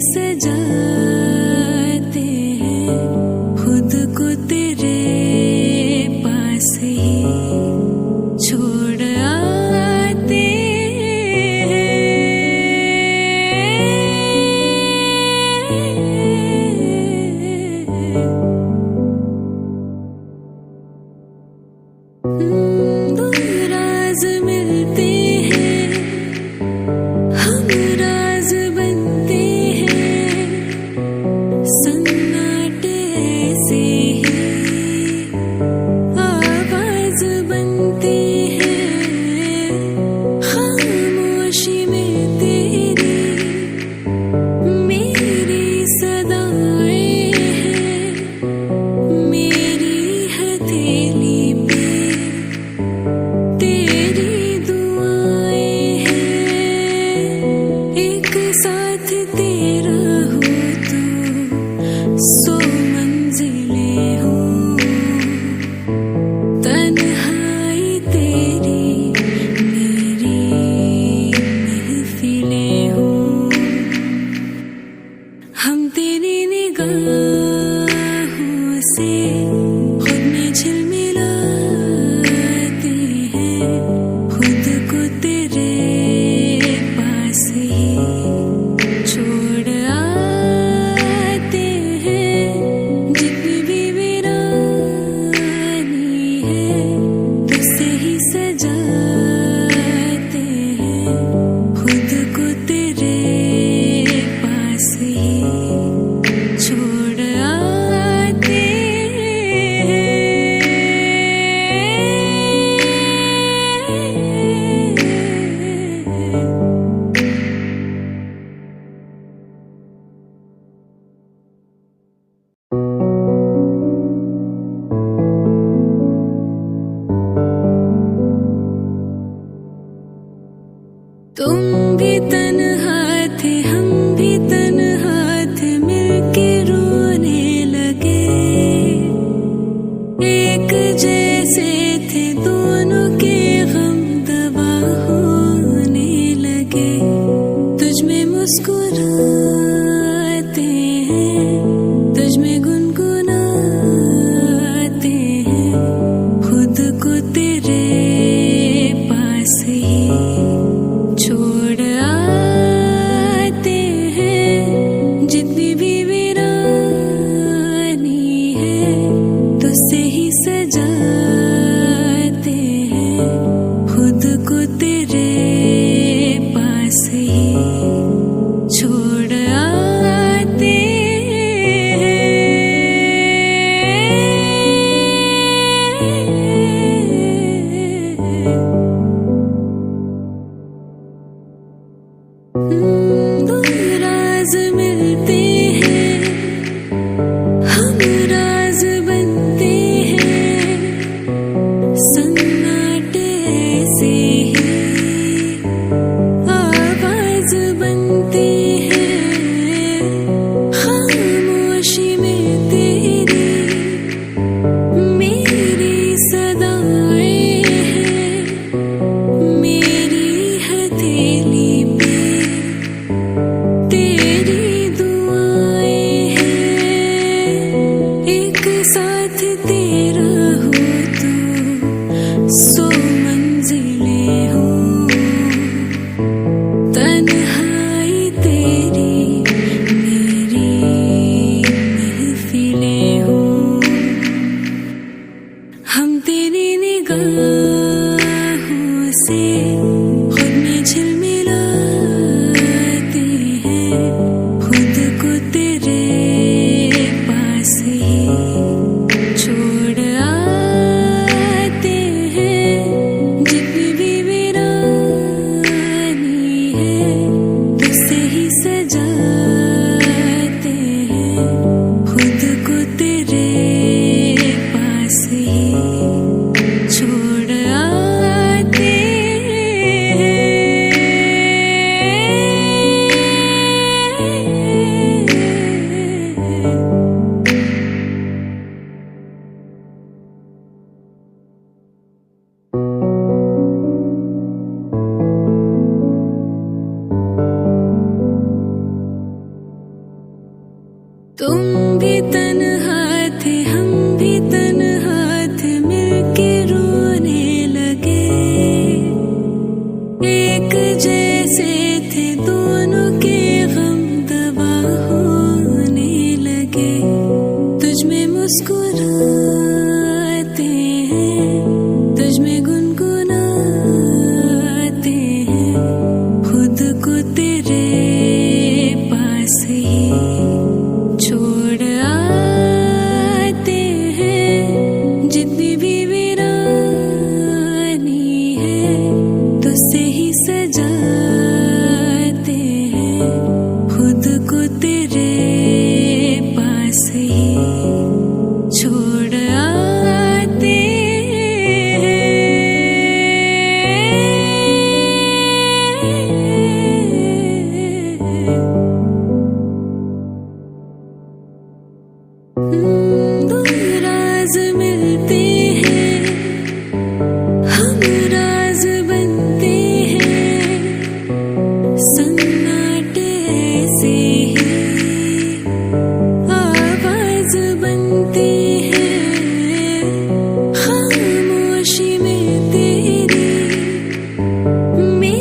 सजाते हैं खुद को तेरे पास ही छोड़ आते हैं। दो राज मिलते हैं, हम राज बनते हैं, सन्नाटे से ही आवाज बनती है। खामोशी में तेरी मेरी सदाएं हैं, मेरी हथेली पे तेरी दुआएं हैं। एक साथ तेरा हो तो 100 मंजिलें हो, तन्हाई तेरी मेरी महफिलें हो। हम तेरी निगाहों से खुद में झिलमिलाते हैं, खुद को तेरे पास ही छोड़ आते हैं। जितनी भी वीरानी है तुझसे ही सजाते हैं, खुद को तेरे पास ही छोड़ आते हैं। तुम भी तन्हा थे, हम भी तन्हा थे, मिलके रोने लगे। एक जैसे थे दोनों के गम दवा होने लगे। तुझ में मुस्कुराते हैं, तुझ में गुनगुनाते हैं, खुद को तेरे पास ही छोड़ आते हैं। जितनी भी वीरानी है तुझसे ही सजाते हैं, खुद को तेरे पास ही छोड़ आते हैं। दो राज मिलते हैं, हम राज बनते हैं, सन्नाटे से ही आवाज बनती है। खामोशी में तेरी मेरी सदाएं हैं, मेरी हथेली पे तेरी दुआएं हैं। एक साथ तेरा हो तो 100 मंजिलें हो, तन्हाई तेरी मेरी महफिलें हो। हम तेरी निगाहों से खुद में झिलमिलाते हैं, खुद को तेरे पास ही छोड़ आते हैं। जितनी भी वीरानी है तुम